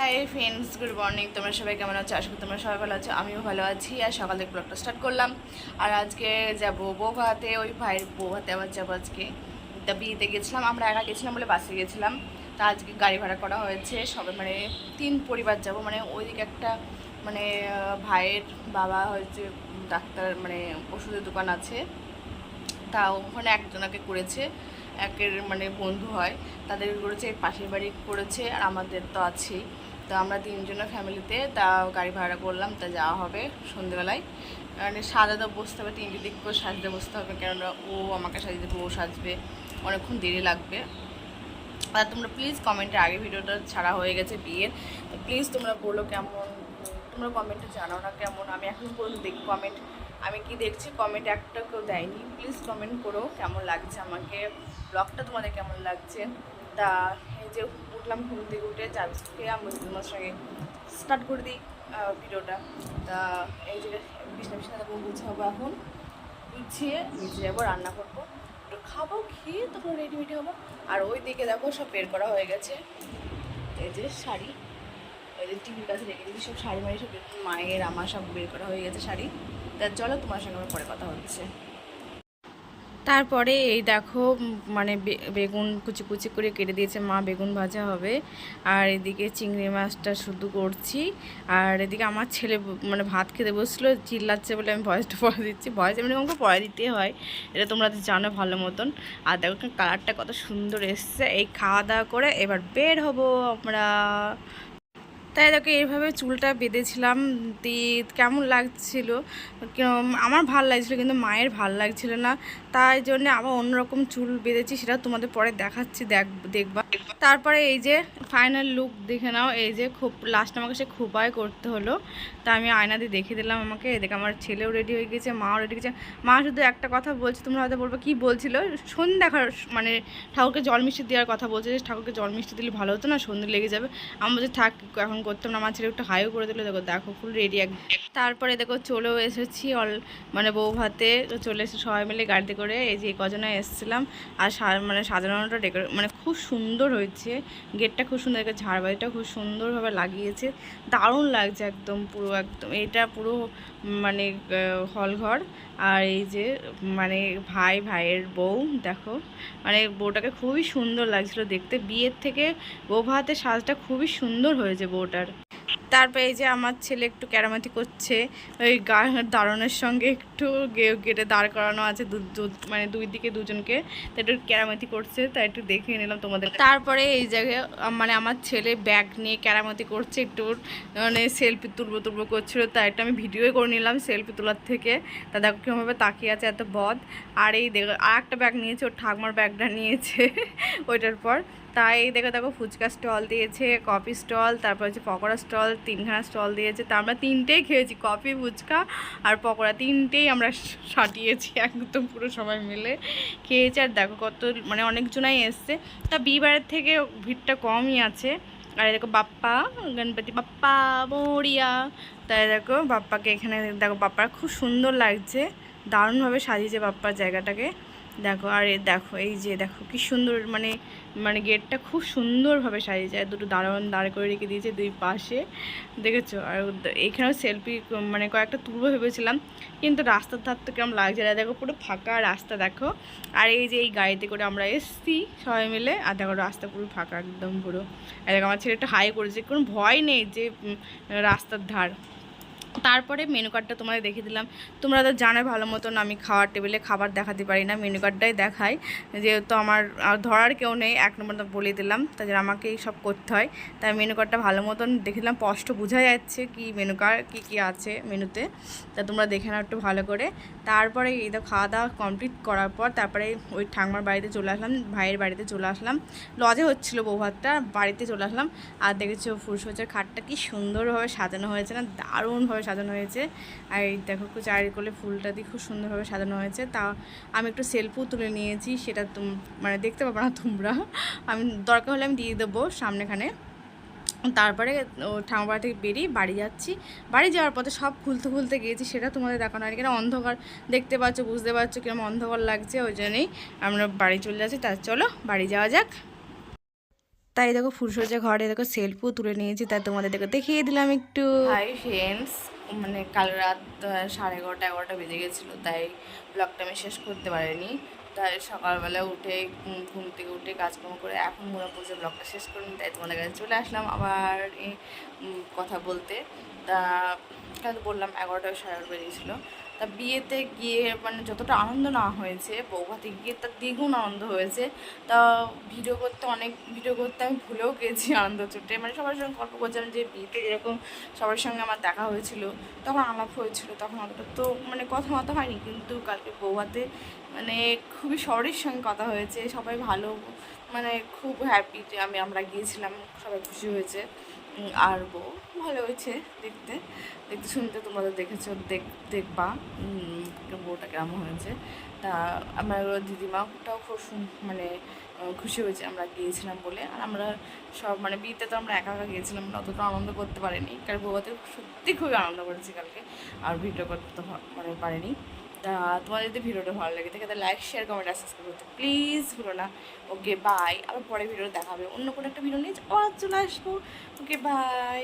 Hi friends, good morning. তোমরা সবাই কেমন আছো? আশা করি তোমরা সবাই ভালো আছো, আমিও ভালো আছি। আর সকাল থেকে ব্লগটা স্টার্ট করলাম। আর আজকে যাবো বৌভাতে, ওই ভাইয়ের বৌভাতে আবার যাবো আজকে। তা বিয়েতে গেছিলাম, আমরা একা গেছিলাম বলে বাসে গেছিলাম। তা আজকে গাড়ি ভাড়া করা হয়েছে, সবাই মানে 3 পরিবার যাব। মানে ওইদিকে একটা মানে ভাইয়ের বাবা হয়েছে ডাক্তার, মানে ওষুধের দোকান আছে। তা ওখানে একজনাকে করেছে, একের মানে বন্ধু হয়, তাদের করেছে, এর পাশের বাড়ি করেছে, আর আমাদের তো আছেই। তো আমরা 3 জনের ফ্যামিলিতে তা গাড়ি ভাড়া করলাম। তা যাওয়া হবে সন্ধ্যেবেলায়। মানে সাজাতে বসতে হবে, 3টে দিক করে সাজতে বসতে হবে, কেননা ও আমাকে সাজিয়ে দেবে, ও সাজবে, অনেকক্ষণ দেরি লাগবে। আর তোমরা প্লিজ কমেন্টে, আগে ভিডিওটা ছাড়া হয়ে গেছে বিয়ের, তো প্লিজ তোমরা বলো কেমন, তোমরা কমেন্টে জানাও না কেমন। আমি এখন পর্যন্ত দেখি কমেন্ট, আমি কি দেখছি কমেন্ট একটা কেউ দেয়নি। প্লিজ কমেন্ট করো কেমন লাগছে আমাকে, ব্লগটা তোমাদের কেমন লাগছে। তা এই যে উঠলাম, ঘুম থেকে উঠে চা বিস্কুট খেয়ে আমি তোমার সঙ্গে স্টার্ট করে দিই ভিডিওটা। তা এই যে বিছনা তারপর গুছাবো, এখন গুছিয়ে নিচে যাবো, রান্না করবো, একটু খাবো, খেয়ে তখন রেডিমেডি হবো। আর ওই দিকে দেখো সব বের করা হয়ে গেছে, এই যে শাড়ি, ওই যে টিভির কাছে রেখে দিচ্ছি সব শাড়ি মাড়ি, সব মায়ের আমার সব বের করা হয়ে গেছে শাড়ি। তা চলো তোমার সঙ্গে আমার পরে কথা হচ্ছে। তারপরে এই দেখো মানে বেগুন কুচি কুচি করে কেটে দিয়েছে মা, বেগুন ভাজা হবে। আর এদিকে চিংড়ি মাছটা শুধু করছি। আর এদিকে আমার ছেলে মানে ভাত খেতে বসলো, চিল্লাচ্ছে বলে আমি ভয়েসটা পরে দিচ্ছি। ভয়েস এমনি আমাকে পরে দিতে হয়, এটা তোমরা তো জানো ভালো মতন। আর দেখো কালারটা কত সুন্দর এসছে। এই খাওয়া দাওয়া করে এবার বের হবো আমরা। তাই দেখো এইভাবে চুলটা বেঁধেছিলাম, কেমন লাগছিল, আমার ভাল লাগছিলো, কিন্তু মায়ের ভাল লাগছিল না। তাই জন্য আবার অন্যরকম চুল বেঁধেছি, সেটা তোমাদের পরে দেখাচ্ছি, দেখবা। তারপরে এই যে ফাইনাল লুক দেখে নাও। এই যে খুব লাস্ট আমাকে সে খোপায় করতে হলো, তা আমি আয়না দিয়ে দেখে দিলাম আমাকে। এদিকে আমার ছেলেও রেডি হয়ে গেছে, মাও রেডি গেছে। মা শুধু একটা কথা বলছে, তোমরা হয়তো বলবো কী বলছিল, সন্ধ্যা দেখার মানে ঠাকুরকে জল মিষ্টি দেওয়ার কথা বলছে, যে ঠাকুরকে জল মিষ্টি দিলে ভালো হতো না, সন্ধ্যে লেগে যাবে। আমি বলছি থাক, এখন করতাম না। আমার ছেলে একটু হাইও করে দিল, দেখো ফুল রেডি। তারপরে দেখো চলেও এসেছি মানে বউ ভাতে চলে এসেছি সবাই মিলে গাড়িতে করে। এই যে কজনে এসেছিলাম। আর মানে সাজানোটা মানে খুব সুন্দর হয়েছে, গেটটা খুব সুন্দর, ঝাড়বাতিটা খুব সুন্দরভাবে লাগিয়েছে, দারুণ লাগছে একদম, পুরো একদম এটা পুরো মানে হল ঘর। আর এই যে মানে ভাইয়ের বউ দেখো, মানে বউটাকে খুবই সুন্দর লাগছিল দেখতে। বিয়ের থেকে বউ ভাতে সাজটা খুবই সুন্দর হয়েছে বউটার। তারপরে এই যে আমার ছেলে একটু ক্যারামাতি করছে, ওই দাঁড়ানোর সঙ্গে একটু গেটে দাঁড় করানো আছে, মানে দুই দিকে দুজনকে, তাই একটু ক্যারামাতি করছে, তাই একটু দেখিয়ে নিলাম তোমাদের। তারপরে এই জায়গায় মানে আমার ছেলে ব্যাগ নিয়ে ক্যারামাতি করছে, একটু মানে সেলফি তুলবো করছিল, তাই একটু আমি ভিডিওই করে নিলাম সেলফি তোলার থেকে। তা দেখো কীভাবে তাকিয়ে আছে, এত বদ। আর এই দেখো আর একটা ব্যাগ নিয়েছে, ওর ঠাকুমার ব্যাগটা নিয়েছে ওইটার পর। তাই এই দেখো ফুচকা স্টল দিয়েছে, কফি স্টল, তারপর হচ্ছে পকোড়া স্টল, 3খানা স্টল দিয়েছে। তা আমরা 3টেই খেয়েছি, কফি, ফুচকা আর পকোড়া, 3টেই আমরা সাটিয়েছি একদম পুরো সবাই মিলে খেয়েছি। আর দেখো কত মানে অনেকজনাই এসছে, তা বিয়েবাড়ির থেকে ভিড়টা কমই আছে। আর দেখো বাপ্পা, গণপতি বাপ্পা মরিয়া। তাই দেখো বাপ্পাকে এখানে দেখো, বাপ্পা খুব সুন্দর লাগছে, দারুণভাবে সাজিয়েছে বাপ্পার জায়গাটাকে দেখো। আর দেখো এই যে দেখো কি সুন্দর, মানে গেটটা খুব সুন্দরভাবে সাজিয়ে যায়, দুটো দাঁড় করে রেখে দিয়েছে দুই পাশে, দেখেছো। আর এখানেও সেলফি মানে কয়েকটা তুলবো ভেবেছিলাম, কিন্তু রাস্তার ধার থেকে কেমন লাগছে না, দেখো পুরো ফাঁকা রাস্তা দেখো। আর এই যে এই গাড়িতে করে আমরা এসছি সবাই মিলে, আর দেখো রাস্তা পুরো ফাঁকা একদম পুরো। আর দেখো আমার ছেলে একটা হাই করেছে, কোনো ভয় নেই যে রাস্তার ধার। তারপরে মেনু কার্ডটা তোমাদের দেখে দিলাম। তোমরা তো জানো ভালো মতন আমি খাওয়ার টেবিলে খাবার দেখাতে পারি না, মেনু কার্ডটাই দেখাই, যেহেতু আমার ধরার কেউ নেই, 1 নম্বর বলে দিলাম, তাদের আমাকেই সব করতে হয়। তাই মেনু কার্ডটা ভালো মতন দেখে দিলাম, স্পষ্ট বোঝা যাচ্ছে কি মেনু কার্ড কী আছে মেনুতে। তা তোমরা দেখে নাও একটু ভালো করে। তারপরে এই তো খাওয়া দাওয়া কমপ্লিট করার পর তারপরে ওই ঠাকুমার বাড়িতে চলে আসলাম, ভাইয়ের বাড়িতে চলে আসলাম। লজে হচ্ছিলো বৌভাতটা, বাড়িতে চলে আসলাম। আর দেখেছো ফুলসজ্জার খাটটা কি সুন্দরভাবে সাজানো হয়েছে না, দারুণভাবে সাজানো হয়েছে। আর এই দেখো চারিকোলে ফুলটা দিয়ে খুব সুন্দরভাবে সাজানো হয়েছে। তা আমি একটু সেলফিও তুলে নিয়েছি, সেটা মানে দেখতে পাবো না তোমরা, আমি দরকার হলে আমি দিয়ে দেবো সামনেখানে। তারপরে ঠাকুর বাড়ি থেকে বেরিয়ে বাড়ি যাচ্ছি। বাড়ি যাওয়ার পথে সব খুলতে গিয়েছি, সেটা তোমাদের দেখানো হয়, কেন অন্ধকার দেখতে পাচ্ছ, বুঝতে পারছো কিরকম অন্ধকার লাগছে, ওই জন্যই আমরা বাড়ি চলে যাচ্ছি। তা চলো বাড়ি যাওয়া যাক। তাই দেখো ফুলসজ্জা ঘরে দেখো সেলফও তুলে নিয়েছি, তাই তোমাদের দেখো দেখিয়ে দিলাম একটু। হাই ফ্রেন্ডস, মানে কাল রাত 11:30-11টা বেজে গেছিলো, তাই ব্লগটা আমি শেষ করতে পারিনি। তাই সকালবেলা উঠে ঘুম থেকে উঠে কাজকর্ম করে এখন মনে পড়ছে ব্লগটা শেষ করিনি, তাই তোমাদের কাছে চলে আসলাম আবার কথা বলতে। তা কেন বললাম 11টা-11:30 বেজেছিলো। তা বিয়েতে গিয়ে মানে যতটা আনন্দ না হয়েছে, বৌভাতে গিয়ে তার দ্বিগুণ আনন্দ হয়েছে। তা ভিডিও করতে আমি ভুলেও গেছি আনন্দ চোটে, মানে সবার সঙ্গে গল্প করছিলাম যে বিয়েতে যেরকম সবার সঙ্গে আমার দেখা হয়েছিল, তখন আলাপ হয়েছিল, তখন অতটা তো মানে কথা মতো হয়নি, কিন্তু কালকে বৌভাতে মানে খুবই সবারই সঙ্গে কথা হয়েছে, সবাই ভালো, মানে খুব হ্যাপি যে আমরা গিয়েছিলাম, সবাই খুশি হয়েছে। আর বউ ভালো হয়েছে দেখতে দেখতে শুনতে, তোমরা দেখেছো, দেখবা বউটা কেমন হয়েছে। তা আমার দিদিমাটাও খুব মানে খুশি হয়েছে আমরা গিয়েছিলাম বলে। আর আমরা সব মানে বিয়েতে তো আমরা একা একা গিয়েছিলাম, অতটা আনন্দ করতে পারিনি, কারণ বউতে সত্যি খুবই আনন্দ করেছি কালকে, আর ভিডিও করতে তো মানে পারিনি। তা তোমার যদি ভিডিওটা ভালো লাগে থাকে তাহলে লাইক, শেয়ার, কমেন্ট আর সাবস্ক্রাইব করতে প্লিজ ভুলো না। ওকে বাই, আবার পরে ভিডিও দেখা হবে, অন্য কোনো একটা ভিডিও নিয়ে আবার চলে আসবো। Okay bye.